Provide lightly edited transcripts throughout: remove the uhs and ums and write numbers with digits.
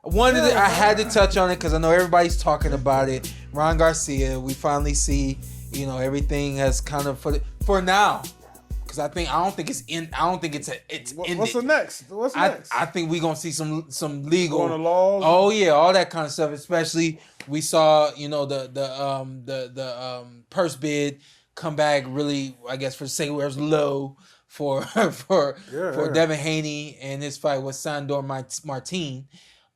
I had to touch on it because I know everybody's talking about it. Ron Garcia, we finally see, everything has kind of for now. Because I don't think it's ended. What's the next? I think we're gonna see some legal going to laws. Oh yeah, all that kind of stuff. Especially we saw the purse bid come back really, I guess, for say where it's low for Devin Haney and his fight with Sandor Martin.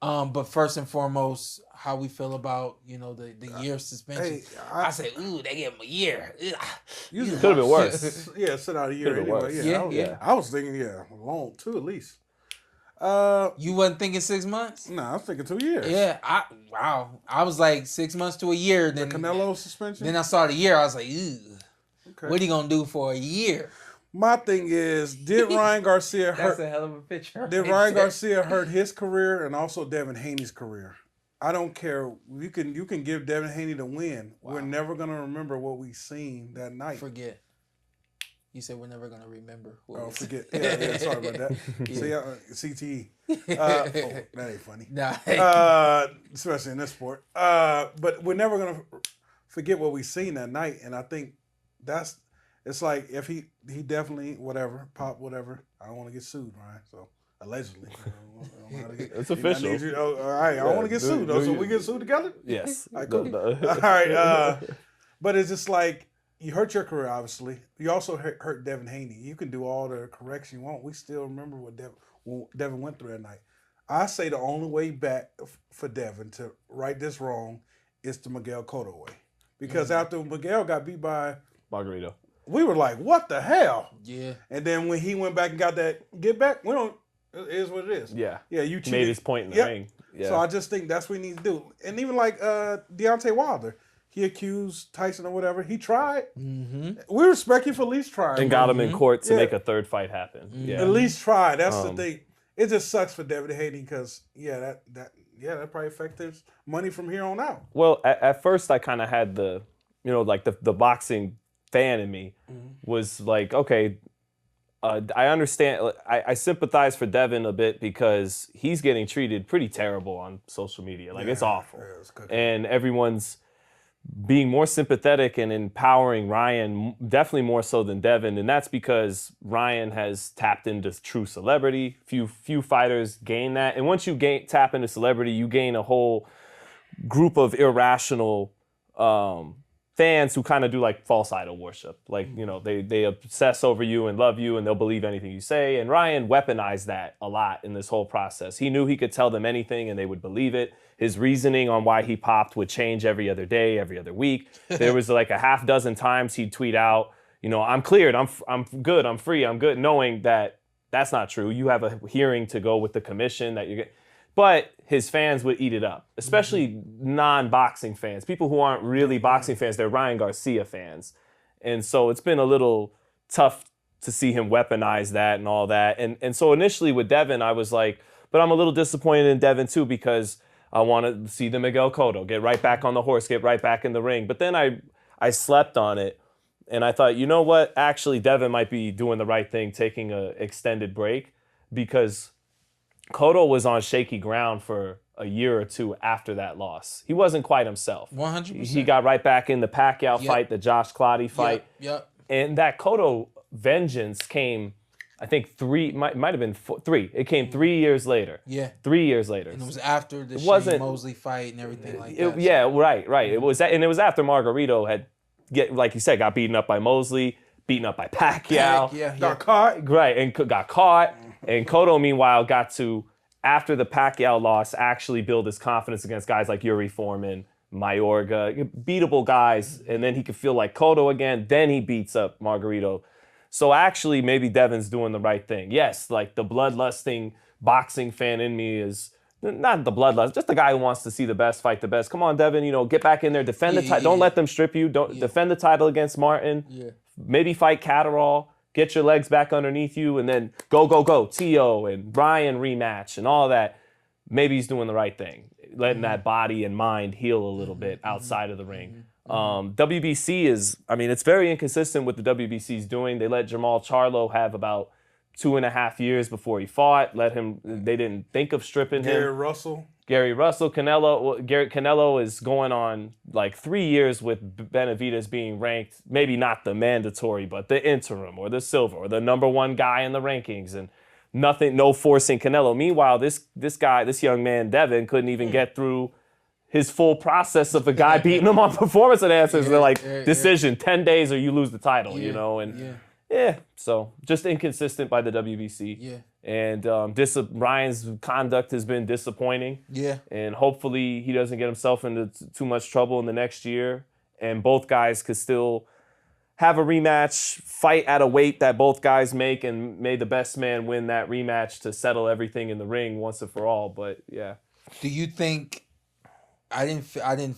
But first and foremost, how we feel about the year suspension. I say, ooh, they gave him a year. Could have been worse. Yeah, sit out a year anyway. Yeah. I was thinking, long 2 at least. You wasn't thinking 6 months? No, I was thinking 2 years. Yeah, I was like 6 months to a year. Then the Canelo suspension. Then I saw the year. I was like, ew. Okay. What are you gonna do for a year? My thing is, did Ryan Garcia hurt? That's a hell of a picture. Did Ryan Garcia hurt his career and also Devin Haney's career? I don't care. You can give Devin Haney the win. Wow. We're never gonna remember what we seen that night. Forget. You said we're never gonna remember. Forget. Yeah. Sorry about that. See, CTE. That ain't funny. Nah. Especially in this sport. But we're never gonna forget what we seen that night, and I think it's like if he definitely pop whatever. I don't want to get sued, right? So allegedly, it's official. All right, I don't want to get sued. So we get sued together. Yes. All right, cool. All right, but it's just like you hurt your career. Obviously, you also hurt Devin Haney. You can do all the correction you want. We still remember what Devin went through that night. I say the only way back for Devin to right this wrong is the Miguel Cotto way, because after Miguel got beat by Margarito, we were like, what the hell? Yeah. And then when he went back and got that get back, it is what it is. Yeah. Yeah, you cheated. Made his point in the ring. Yeah. So I just think that's what he needs to do. And even like Deontay Wilder, he accused Tyson or whatever. He tried. Mm-hmm. We respect you for at least trying. And got him in court to make a third fight happen. Mm-hmm. Yeah. At least try. That's the thing. It just sucks for Devin Haney because, that probably affects his money from here on out. Well, at first I kind of had the boxing fan in me was like, okay, I understand. I sympathize for Devin a bit because he's getting treated pretty terrible on social media. Like, it's awful. Yeah, it's and everyone's being more sympathetic and empowering Ryan, definitely more so than Devin. And that's because Ryan has tapped into true celebrity. Few fighters gain that. And once you tap into celebrity, you gain a whole group of irrational fans who kind of do like false idol worship. Like, they obsess over you and love you and they'll believe anything you say. And Ryan weaponized that a lot in this whole process. He knew he could tell them anything and they would believe it. His reasoning on why he popped would change every other day, every other week. There was like a half dozen times he'd tweet out, I'm cleared, I'm good, I'm free, I'm good, knowing that that's not true. You have a hearing to go with the commission that you get. But his fans would eat it up, especially non-boxing fans. People who aren't really boxing fans, they're Ryan Garcia fans. And so it's been a little tough to see him weaponize that and all that. And so initially with Devin, I was like, but I'm a little disappointed in Devin too because I want to see the Miguel Cotto, get right back on the horse, get right back in the ring. But then I slept on it and I thought, you know what? Actually, Devin might be doing the right thing, taking an extended break because Cotto was on shaky ground for a year or two after that loss. He wasn't quite himself. 100%. He got right back in the Pacquiao fight, the Josh Clottey fight. Yep. And that Cotto vengeance came, I think might have been 3. It came 3 years later. Yeah. 3 years later. And it was after the Shane Mosley fight and everything like that. Yeah, right. It was after Margarito had, like you said, got beaten up by Mosley, beaten up by Pacquiao. Got caught. Right, and got caught. And Cotto, meanwhile, got to, after the Pacquiao loss, actually build his confidence against guys like Yuri Foreman, Mayorga, beatable guys, and then he could feel like Cotto again. Then he beats up Margarito. So actually, maybe Devin's doing the right thing. Yes, like the bloodlusting boxing fan in me is not the bloodlust, just the guy who wants to see the best fight the best. Come on, Devin, get back in there, defend the title. Don't let them strip you. Don't defend the title against Martin. Yeah. Maybe fight Catterall. Get your legs back underneath you, and then go. T.O. and Ryan rematch and all that. Maybe he's doing the right thing, letting that body and mind heal a little bit outside of the ring. WBC is, it's very inconsistent what the WBC is doing. They let Jamal Charlo have about 2.5 years before he fought. They didn't think of stripping him. Gary Russell. Gary Russell, Canelo is going on like 3 years with Benavidez being ranked, maybe not the mandatory, but the interim or the silver or the number one guy in the rankings, and no forcing Canelo. Meanwhile, this young man, Devin, couldn't even get through his full process of a guy beating him on performance enhancers. They're like, decision, 10 days or you lose the title, so just inconsistent by the WBC. Yeah. And Ryan's conduct has been disappointing. Yeah. And hopefully he doesn't get himself into too much trouble in the next year. And both guys could still have a rematch, fight at a weight that both guys make, and may the best man win that rematch to settle everything in the ring once and for all. But yeah. Do you think, I didn't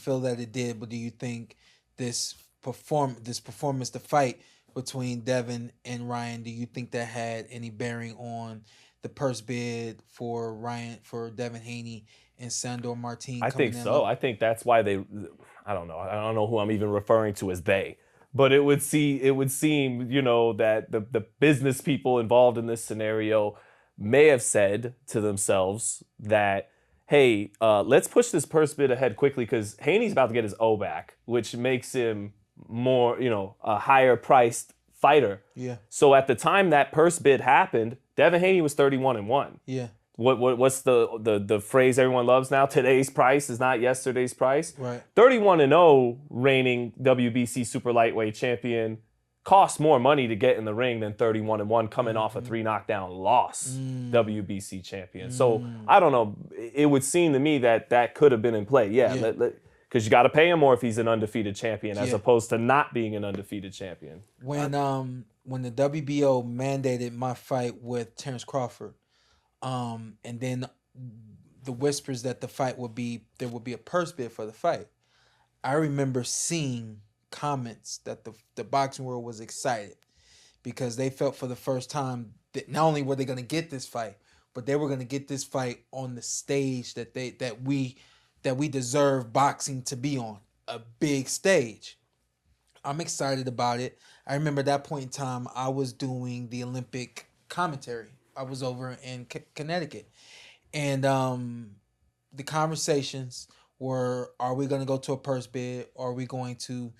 feel that it did, but do you think this performance, the fight between Devin and Ryan, do you think that had any bearing on the purse bid for Devin Haney and Sandor Martin? I think so. I think that's why I don't know who I'm even referring to as they, but it would seem, that the business people involved in this scenario may have said to themselves that, hey, let's push this purse bid ahead quickly because Haney's about to get his O back, which makes him more, a higher priced fighter. Yeah. So at the time that purse bid happened, Devin Haney was 31-1. Yeah. What's the phrase everyone loves now? Today's price is not yesterday's price. Right. 31-0 reigning WBC super lightweight champion costs more money to get in the ring than 31-1 coming off a 3 knockdown loss WBC champion. So I don't know. It would seem to me that could have been in play. Yeah. Because you got to pay him more if he's an undefeated champion as opposed to not being an undefeated champion. When the WBO mandated my fight with Terrence Crawford, and then the whispers that there would be a purse bid for the fight, I remember seeing comments that the boxing world was excited because they felt for the first time that not only were they going to get this fight, but they were going to get this fight on the stage that we deserve boxing to be on, a big stage. I'm excited about it. I remember at that point in time, I was doing the Olympic commentary. I was over in Connecticut. And the conversations were, are we going to go to a purse bid, or are we going to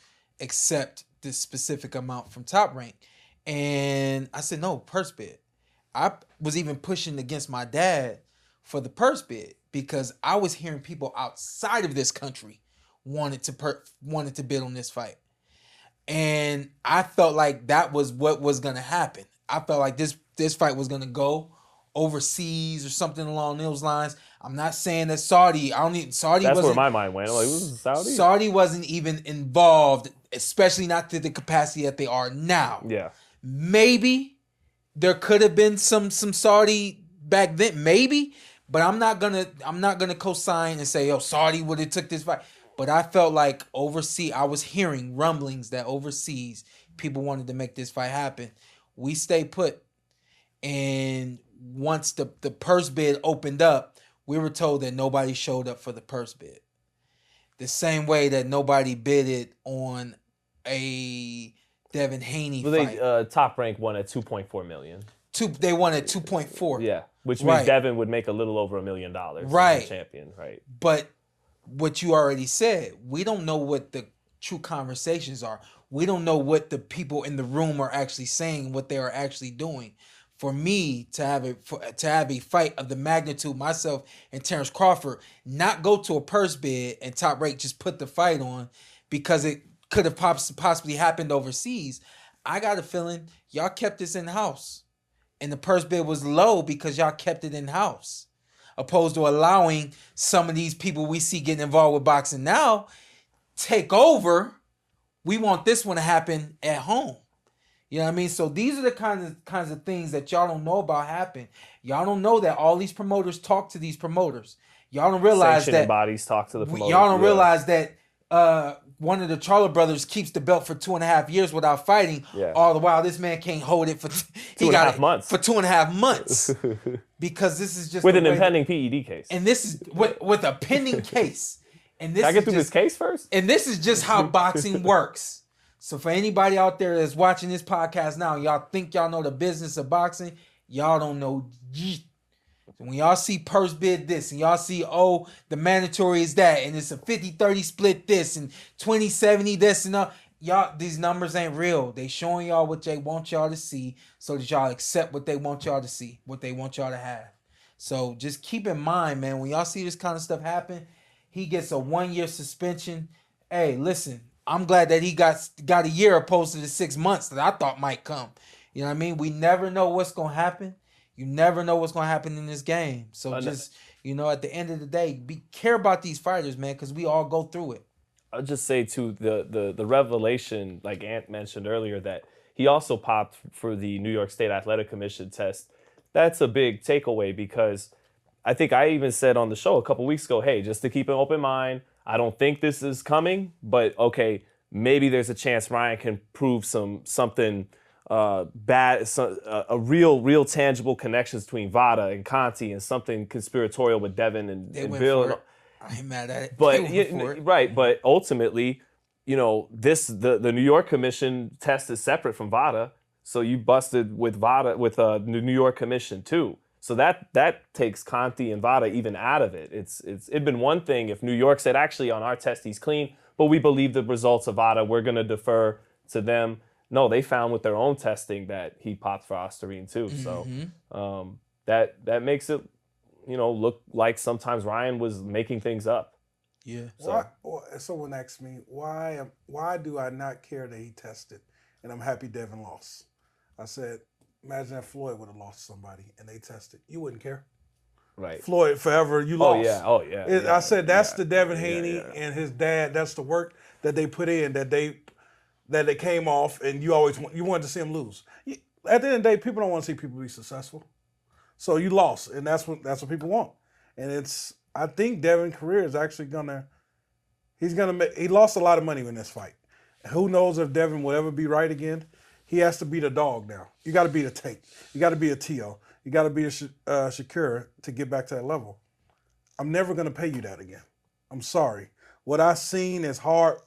accept this specific amount from Top Rank? And I said, no, purse bid. I was even pushing against my dad for the purse bid because I was hearing people outside of this country wanted to bid on this fight. And I felt like that was what was going to happen. I felt like this fight was going to go overseas or something along those lines. I'm not saying that Saudi. That's where my mind went. I'm like, was it Saudi? Saudi wasn't even involved, especially not to the capacity that they are now. Yeah. Maybe there could have been some Saudi back then, maybe, but I'm not gonna co-sign and say, Saudi would have took this fight. But I felt like overseas, I was hearing rumblings that overseas people wanted to make this fight happen. We stayed put, and once the purse bid opened up, we were told that nobody showed up for the purse bid. The same way that nobody bidded on a Devin Haney fight. Top Rank won at $2.4 million. They won at 2.4. Yeah, which means Devin would make a little over $1 million as a champion, right? But what you already said, we don't know what the true conversations are. We don't know what the people in the room are actually saying, what they are actually doing. For me to have a fight of the magnitude, myself and Terrence Crawford, not go to a purse bid and Top Rank just put the fight on because it could have possibly happened overseas. I got a feeling y'all kept this in house, and the purse bid was low because y'all kept it in house, opposed to allowing some of these people we see getting involved with boxing now take over. We want this one to happen at home. You know what I mean? So these are the kinds of things that y'all don't know about happen. Y'all don't know that all these promoters talk to these promoters. Y'all don't realize Sanctioning that bodies talk to the promoters. Y'all don't realize that one of the Charlo brothers keeps the belt for 2.5 years without fighting. Yeah. All the while, this man can't hold it for 2.5 months. For 2.5 months, because this is just with an impending PED case. And this is with a pending case. And this Can I get through this case first? And this is just how boxing works. So for anybody out there that's watching this podcast now, y'all think y'all know the business of boxing, y'all don't know. When y'all see purse bid this and y'all see, oh, the mandatory is that and it's a 50-30 split this and 20-70 this and y'all, these numbers ain't real. They showing y'all what they want y'all to see so that y'all accept what they want y'all to see, what they want y'all to have. So just keep in mind, man, when y'all see this kind of stuff happen, he gets a 1-year suspension. Hey, listen, I'm glad that he got a year opposed to the 6 months that I thought might come. You know what I mean? We never know what's going to happen. You never know what's going to happen in this game. So just, at the end of the day, care about these fighters, man, because we all go through it. I'll just say, too, the revelation, like Antt mentioned earlier, that he also popped for the New York State Athletic Commission test. That's a big takeaway because I think I even said on the show a couple weeks ago, hey, just to keep an open mind, I don't think this is coming, but okay, maybe there's a chance Ryan can prove something bad, a real tangible connections between Vada and Conti and something conspiratorial with Devin and Bill. I ain't mad at it. But right, but ultimately, the New York Commission test is separate from Vada, so you busted with Vada with the New York Commission too. So that takes Conti and Vada even out of it. It'd been one thing if New York said, actually, on our test he's clean, but we believe the results of Vada. We're going to defer to them. No, they found with their own testing that he popped for Ostarine too. So that makes it, look like sometimes Ryan was making things up. Yeah. So. Someone asked me, why do I not care that he tested? And I'm happy Devin lost. I said, imagine if Floyd would have lost somebody and they tested. You wouldn't care. Right. Floyd forever, you lost. Oh, yeah. I said that's the Devin Haney and his dad. That's the work that they put in, that they came off, and you wanted to see him lose. At the end of the day, people don't want to see people be successful. So you lost, and that's what people want. And I think Devin's career is actually he lost a lot of money in this fight. Who knows if Devin will ever be right again? He has to beat a dog now. You got to beat a Tate. You got to be a Tio. You got to be a Shakur to get back to that level. I'm never going to pay you that again. I'm sorry. What I've seen is hard.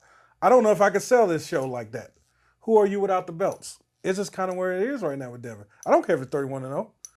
I don't know if I could sell this show like that. Who are you without the belts? It's just kind of where it is right now with Devin. I don't care if it's 31-0.